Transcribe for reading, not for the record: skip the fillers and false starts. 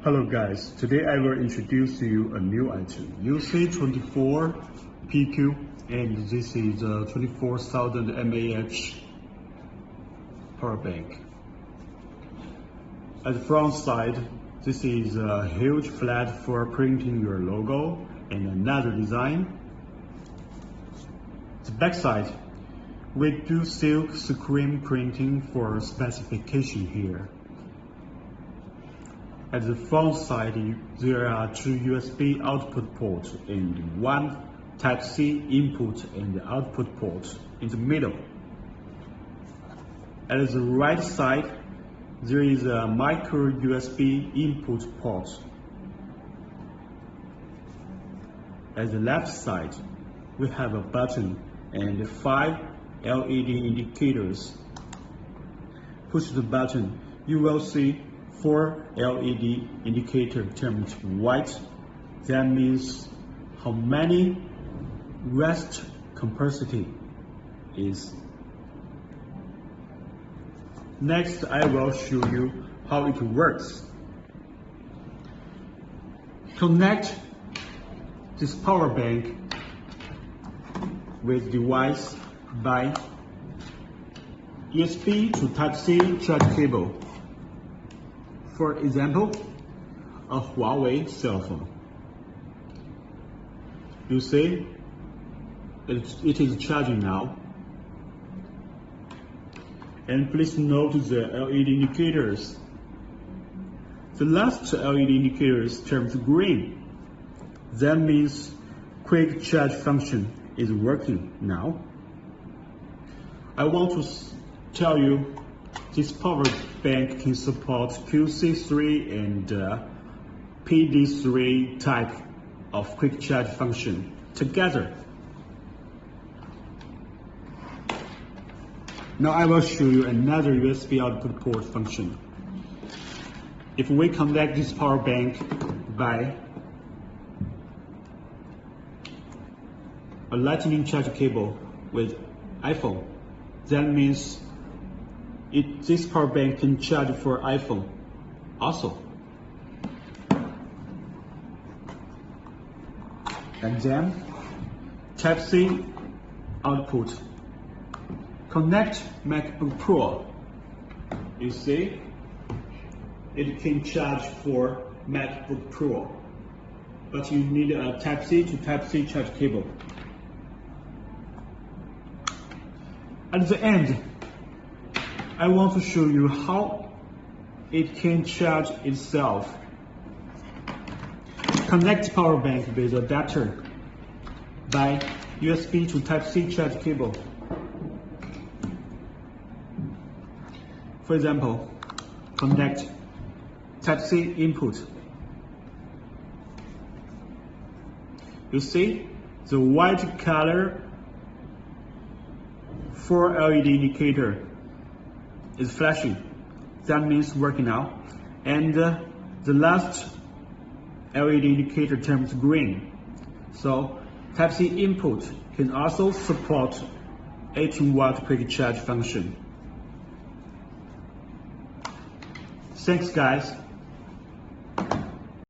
Hello guys, today I will introduce you a new item. You see 24 PQ and this is a 24,000 mAh power bank. At the front side, this is a huge flat for printing your logo and another design. The back side, we do silk screen printing for specification here. At the front side, there are two USB output ports and one Type-C input and output port in the middle. At the right side, there is a micro USB input port. At the left side, we have a button and 5 LED indicators. Push the button, you will see 4 LED indicator turned white. That means how many rest capacity is. Next, I will show you how it works. Connect this power bank with device by USB to Type-C charge cable. For example, a Huawei cell phone. You see, it is charging now. And please note the LED indicators. The last LED indicators turns green. That means quick charge function is working now. I want to tell you this power bank can support QC3 and PD3 type of quick charge function together. Now I will show you another USB output port function. If we connect this power bank by a lightning charge cable with iPhone, that means this power bank can charge for iPhone also. And then Type-C output. Connect MacBook Pro. You see, it can charge for MacBook Pro, but you need a Type-C to Type-C charge cable. At the end, I want to show you how it can charge itself. Connect power bank with adapter by USB to Type-C charge cable. For example, connect Type-C input. You see the white color 4 LED indicator is flashing. That means working now. And the last LED indicator turns green. So Type-C input can also support 18-watt quick charge function. Thanks guys.